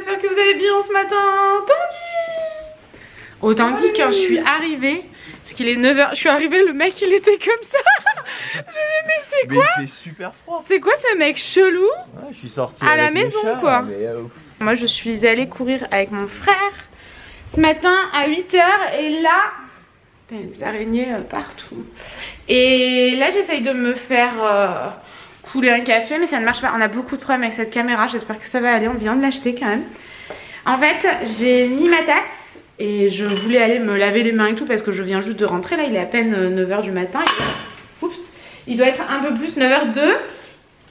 j'espère que vous allez bien ce matin. Tanguy! Au Tanguy, quand je suis arrivée, parce qu'il est 9h, je suis arrivée, le mec il était comme ça. Je me dis, mais c'est quoi? Il fait super froid. C'est quoi ce mec chelou? Ouais, je suis sortie à la maison chats, quoi. Mais, Moi je suis allée courir avec mon frère ce matin à 8h et là, il y a des araignées partout. Et là j'essaye de me faire couler un café mais ça ne marche pas. On a beaucoup de problèmes avec cette caméra, j'espère que ça va aller, on vient de l'acheter quand même. En fait j'ai mis ma tasse et je voulais aller me laver les mains et tout parce que je viens juste de rentrer. Là il est à peine 9h du matin. Oups, il doit être un peu plus, 9h02.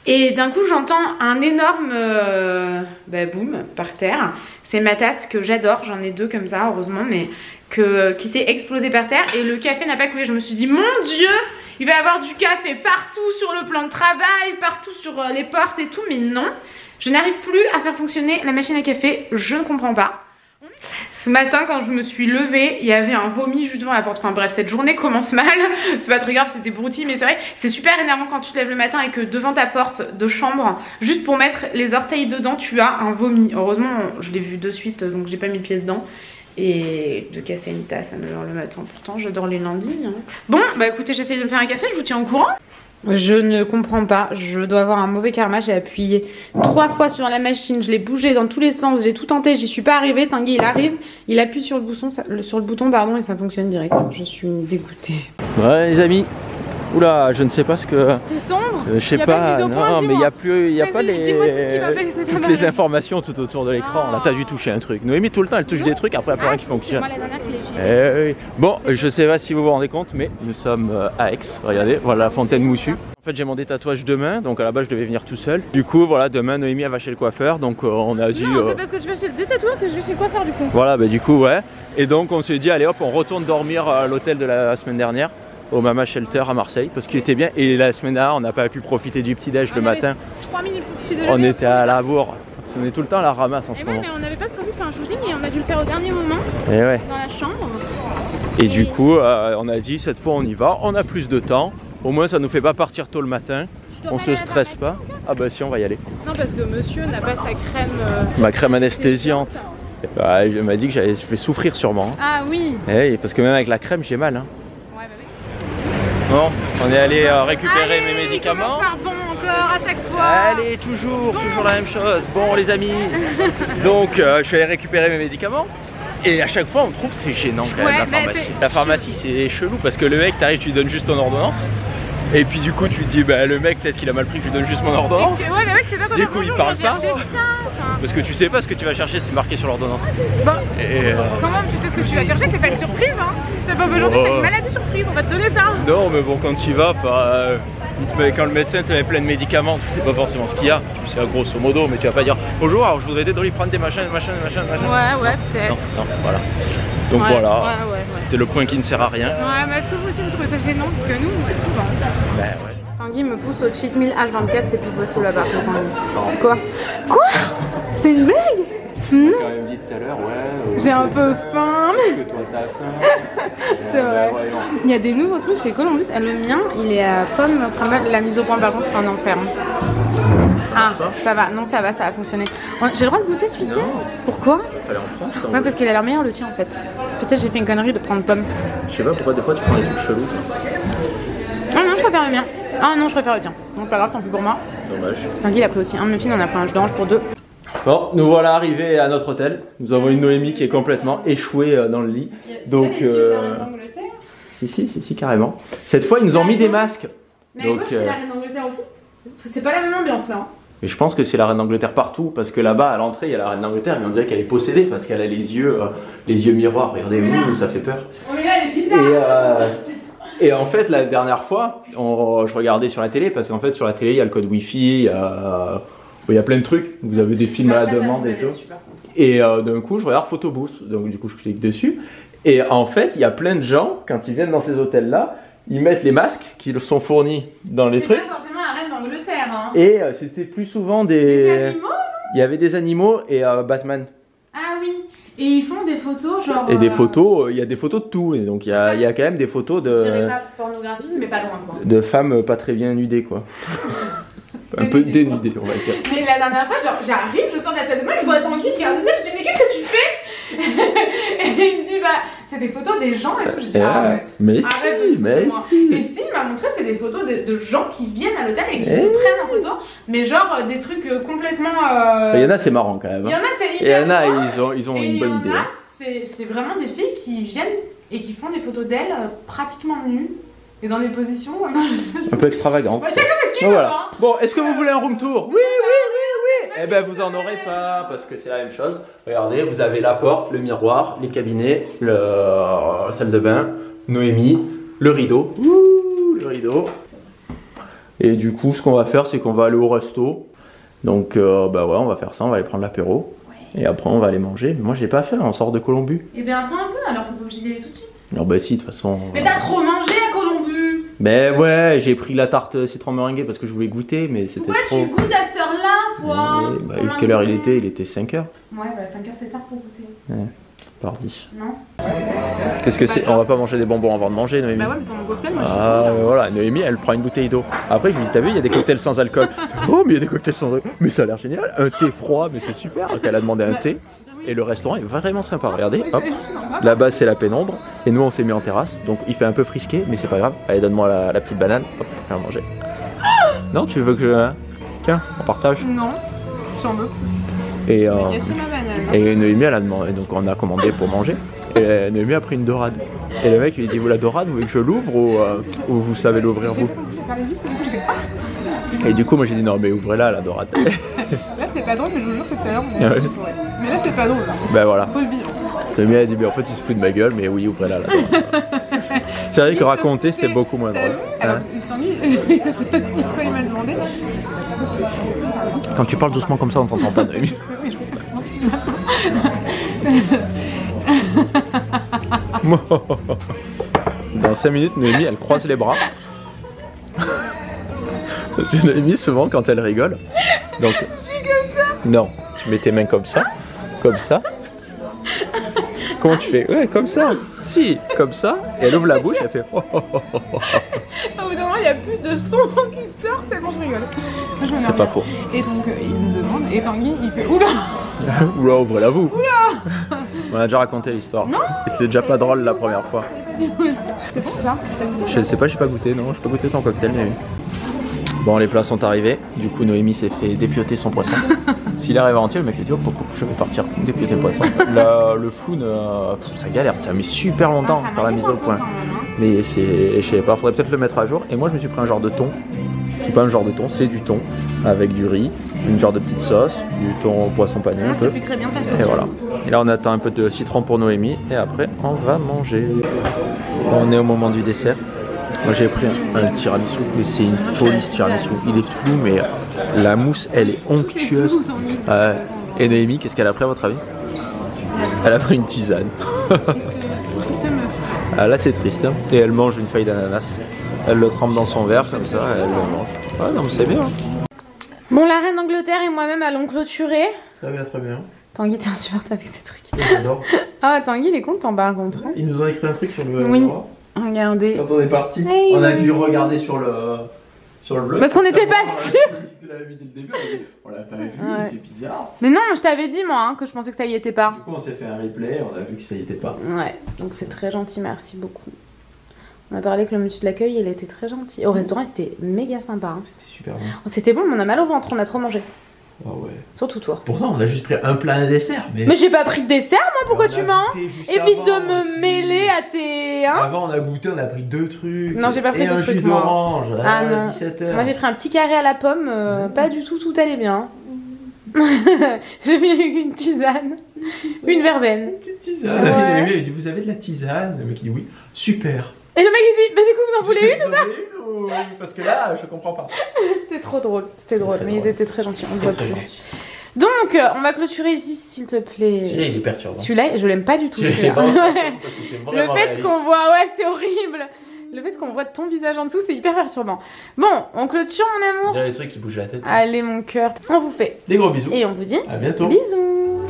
Et d'un coup j'entends un énorme boum par terre. C'est ma tasse que j'adore, j'en ai deux comme ça heureusement, mais qui s'est explosé par terre et le café n'a pas coulé. Je me suis dit mon dieu, il va y avoir du café partout sur le plan de travail, partout sur les portes et tout, mais non. Je n'arrive plus à faire fonctionner la machine à café, je ne comprends pas. Ce matin quand je me suis levée, il y avait un vomi juste devant la porte. Enfin bref, cette journée commence mal. C'est pas très grave, c'était broutilles, mais c'est vrai, c'est super énervant quand tu te lèves le matin et que devant ta porte de chambre, juste pour mettre les orteils dedans, tu as un vomi. Heureusement, je l'ai vu de suite, donc j'ai pas mis le pied dedans. Et de casser une tasse à 9h le matin, pourtant j'adore les lundis. Hein. Bon, bah écoutez, j'essaye de me faire un café, je vous tiens au courant. Je ne comprends pas, je dois avoir un mauvais karma, j'ai appuyé 3 fois sur la machine, je l'ai bougé dans tous les sens, j'ai tout tenté, j'y suis pas arrivée. Tanguy il arrive, il appuie sur le bouton pardon, et ça fonctionne direct. Je suis dégoûtée. Ouais les amis, oula, je ne sais pas ce que... C'est sombre. Je sais pas, non mais il n'y a plus, il y a pas toutes les informations tout autour de l'écran. Là t'as dû toucher un truc. Noémie tout le temps elle touche des trucs, après il n'y a plus rien qui fonctionne. C'est moi la dernière qui l'ai utilisé. Bon, je sais pas si vous vous rendez compte, mais nous sommes à Aix, regardez, voilà la fontaine Moussu. En fait j'ai mon détatouage demain, donc à la base je devais venir tout seul. Du coup voilà, demain Noémie elle va chez le coiffeur, donc on a dit... Non, c'est parce que tu vas chez le détatoueur que je vais chez le coiffeur du coup. Voilà, bah du coup ouais. Et donc on s'est dit allez hop, on retourne dormir à l'hôtel de la semaine dernière. Au Mama Shelter à Marseille parce qu'il était bien et la semaine dernière on n'a pas pu profiter du petit déj le matin. 3 minutes pour le petit déjeuner. On était à la bourre, on est tout le temps à la ramasse en ce moment. Mais on n'avait pas prévu de faire un shooting et on a dû le faire au dernier moment et ouais. Dans la chambre. Et du coup on a dit cette fois on y va, on a plus de temps, au moins ça nous fait pas partir tôt le matin, on se stresse pas. Ah bah si on va y aller. Non parce que monsieur n'a pas sa crème... Ma crème anesthésiante. Bah, il m'a dit que je vais souffrir sûrement. Ah oui. Et parce que même avec la crème j'ai mal. Hein. Bon, on est allé récupérer mes médicaments. Par bon encore à chaque fois. Allez, toujours la même chose. Bon les amis, donc je suis allé récupérer mes médicaments. Et à chaque fois on trouve que c'est gênant quand même la pharmacie. La pharmacie c'est chelou parce que le mec t'arrives, tu lui donnes juste ton ordonnance. Et puis du coup tu te dis bah le mec peut-être qu'il a mal pris que je lui donne juste mon ordonnance. Ouais mais mec c'est pas comme du coup il parle pas. Ça, parce que tu sais pas ce que tu vas chercher, c'est marqué sur l'ordonnance. Bon, comment tu sais ce que tu vas chercher, c'est pas une surprise hein. C'est pas aujourd'hui, c'est une maladie surprise, on va te donner ça. Non mais bon quand tu y vas, quand le médecin te met plein de médicaments, tu sais pas forcément ce qu'il y a. Tu sais grosso modo, mais tu vas pas dire bonjour, alors je voudrais t'aider prendre des machins. Ouais peut-être. Non, voilà. Donc voilà, c'était le point qui ne sert à rien. Ouais mais est-ce que vous aussi vous trouvez ça gênant? Parce que nous on fait souvent. Ben ouais. Tanguy me pousse au cheat meal H24, c'est plus possible par contre Tanguy. Quoi? C'est une blague? Non. Quand même dit tout à l'heure, ouais. J'ai un peu faim. Que toi t'as faim. C'est vrai. Il y a des nouveaux trucs chez Columbus. Le mien, il est à pomme crème. La mise au point par contre c'est un enfer. Ah, ça va, non ça va fonctionner. J'ai le droit de goûter celui-ci? Pourquoi? Fallait en prendre, ouais, parce qu'il a l'air meilleur le tien en fait. Peut-être j'ai fait une connerie de prendre pomme. Je sais pas pourquoi des fois tu prends des trucs chelous toi. Non, je préfère le mien. Ah non, je préfère le tien. Donc pas grave, tant pis pour moi. Dommage. Tanguy il a pris aussi un muffin, on a pris un jus d'orange pour 2. Bon, nous voilà arrivés à notre hôtel. Nous avons une Noémie qui est complètement échouée dans le lit. Donc, si, carrément. Cette fois, ils nous ont mis des masques. Mais donc, c'est la reine d'Angleterre aussi. C'est pas la même ambiance là. Hein. Mais je pense que c'est la reine d'Angleterre partout, parce que là-bas, à l'entrée, il y a la reine d'Angleterre, mais on dirait qu'elle est possédée parce qu'elle a les yeux miroirs. Regardez-vous, ça fait peur. Oh mais là, elle est bizarre. Et en fait, la dernière fois, je regardais sur la télé, parce qu'en fait, sur la télé, il y a le code Wi-Fi, il y a plein de trucs. Vous avez des films à la demande et tout. Et d'un coup, je regarde Photobooth. Donc du coup, je clique dessus. Et en fait, il y a plein de gens, quand ils viennent dans ces hôtels-là, ils mettent les masques qui sont fournis dans les trucs. C'est pas forcément la reine d'Angleterre. Hein. Et c'était plus souvent des animaux, non? Il y avait des animaux et Batman. Ah oui. Et ils font des photos genre... Et des photos, il y a des photos de tout. Et donc il y a quand même des photos de... Je dirais pas pornographie, mais pas loin quoi. De femmes pas très bien nudées quoi. un peu dénudé, on va dire. Mais la dernière fois, genre, j'arrive, je sors de la salle de bain, je vois Tanguy qui regarde ça, je dis mais qu'est-ce que tu fais? Et il me dit bah c'est des photos des gens et tout. Je dis arrête. Mais arrête si, mais si. Et si, il m'a montré c'est des photos de gens qui viennent à l'hôtel et qui se prennent en photo, mais genre des trucs complètement. Il y en a c'est marrant quand même. Il y en a c'est hyper. Et il y en a ils ont une bonne idée. C'est vraiment des filles qui viennent et qui font des photos d'elles pratiquement nues. Et dans des positions un peu extravagantes. Ouais, chacun fait ce qu'il veut, hein. Bon, est-ce que vous voulez un room tour? Oui, oui, oui, oui. Eh ben vous en aurez pas, parce que c'est la même chose. Regardez, vous avez la porte, le miroir, les cabinets, la salle de bain, Noémie, le rideau. Ouh, le rideau. Et du coup, ce qu'on va faire, c'est qu'on va aller au resto. Donc, bah ouais, on va faire ça, on va aller prendre l'apéro. Ouais. Et après, on va aller manger. Mais moi, j'ai pas faim, on sort de Colombu. Eh bien, attends un peu, alors t'es pas obligé d'y aller tout de suite. Non, bah si, de toute façon. Mais t'as trop mangé à Colombu. Mais ouais, j'ai pris la tarte citron meringuée parce que je voulais goûter, mais c'était trop. Pourquoi tu goûtes à cette heure-là, toi? Bah, quelle heure il était? Il était 5h. Ouais, bah 5h c'est tard pour goûter. Ouais, pardi. Non. Qu'est-ce que c'est? On va pas manger des bonbons avant de manger, Noémie? Bah ouais, mais c'est mon cocktail, moi je suis voilà, Noémie elle prend une bouteille d'eau. Après je lui dis, t'as vu, il y a des cocktails sans alcool. Oh, mais il y a des cocktails sans alcool. Mais ça a l'air génial. Un thé froid, mais c'est super. Donc elle a demandé un thé. Et le restaurant est vraiment sympa, regardez, hop, là-bas c'est la pénombre, et nous on s'est mis en terrasse, donc il fait un peu frisqué, mais c'est pas grave, allez donne-moi la petite banane, hop, on va manger. Non, tu veux que je... Tiens, on partage. Non, j'en veux plus. Et, ma banane. Et Noémie elle a demandé, donc on a commandé pour manger, et Noémie a pris une dorade. Et le mec il dit, vous la dorade, vous voulez que je l'ouvre ou vous savez l'ouvrir vous? Et du coup moi j'ai dit, non mais ouvrez-la la dorade. Là c'est pas drôle, mais je vous jure que tout à l'heure on a dit mais là c'est pas drôle. Ben voilà. Faut le vivre. Noémie a dit, mais en fait il se fout de ma gueule, mais oui, ouvrez-la là. C'est vrai que raconter c'est beaucoup moins drôle. Alors, parce que quand il m'a demandé. Quand tu parles doucement comme ça, on t'entend pas, Noémie. Dans 5 minutes, Noémie elle croise les bras. Parce que Noémie, souvent quand elle rigole. Donc. Je suis comme ça. Non, tu mets tes mains comme ça. Comme ça. Comment tu fais? Ouais, comme ça. Si, comme ça. Et elle ouvre la bouche, elle fait. Oh, oh, oh, oh, oh. Au bout d'un moment, il n'y a plus de son qui sort tellement je rigole. C'est pas faux. Et donc, il nous demande, et Tanguy, il fait oula. Oula, ouvrez-la vous. Oula. On a déjà raconté l'histoire. Non. C'était déjà pas drôle la première fois. C'est bon ça? Je sais pas, j'ai pas goûté, non, j'ai pas goûté ton cocktail, mais. Bon, les plats sont arrivés. Du coup, Noémie s'est fait dépioter son poisson. S'il arrive entier, le mec lui dit, oh, je vais partir dépioter le poisson. Le floun, ça galère, ça met super longtemps à faire la mise au point. Mais c'est, je sais pas, faudrait peut-être le mettre à jour. Et moi, je me suis pris un genre de thon. C'est pas un genre de thon, c'est du thon avec du riz, une genre de petite sauce, du thon au poisson pané un peu. Bien ta sauce. Et voilà. Et là, on attend un peu de citron pour Noémie. Et après, on va manger. On est au moment du dessert. Moi j'ai pris un tiramisu, mais c'est une folie ce tiramisu. Il est flou, mais la mousse elle est onctueuse. Et Noémie, qu'est-ce qu'elle a pris à votre avis? Elle a pris une tisane. Ah, là c'est triste, hein. Et elle mange une feuille d'ananas. Elle le trempe dans son verre comme ça, elle le mange. Ah non mais c'est bien. Bon, la reine d'Angleterre et moi-même allons clôturer. Très bien, très bien. Tanguy t'es insupportable avec ces trucs. J'adore. Ah, Tanguy il est content par contre. Ils nous ont écrit un truc sur le... Oui. Regardez. Quand on est parti, on a dû regarder sur le vlog. Parce qu'on n'était pas sûr. Tu l'avais mis dès le début, on l'a pas vu, c'est bizarre. Mais non, je t'avais dit moi hein, que je pensais que ça y était pas. Du coup on s'est fait un replay, on a vu que ça y était pas. Ouais, donc c'est très gentil, merci beaucoup. On a parlé avec le monsieur de l'accueil, il était très gentil. Au restaurant, c'était méga sympa. Hein. C'était super bon. C'était bon, mais on a mal au ventre, on a trop mangé. Ah ouais. Surtout toi. Pourtant, on a juste pris un plat et un dessert. Mais j'ai pas pris de dessert, moi, pourquoi tu mens? Évite de me mêler à tes. Hein? Avant, on a goûté, on a pris 2 trucs. Non, j'ai pas pris 2 trucs. Un jus d'orange à non. 17h. Moi, j'ai pris un petit carré à la pomme, pas du tout, tout allait bien. J'ai mis une tisane, une verveine. Une petite tisane. Ouais. Il dit, vous avez de la tisane? Le mec il dit oui, super. Et le mec il dit, bah du coup vous en voulez une ou pas? Parce que là, je comprends pas. C'était trop drôle, mais ils étaient très gentils, on voit plus. Donc, on va clôturer ici, s'il te plaît. Celui-là, il est perturbant. Celui-là, je l'aime pas du tout. Le fait qu'on voit, ouais, c'est horrible. Le fait qu'on voit ton visage en dessous, c'est hyper perturbant. Bon, on clôture, mon amour. Il y a des trucs qui bougent la tête. Allez, mon cœur. On vous fait des gros bisous. Et on vous dit à bientôt. Bisous.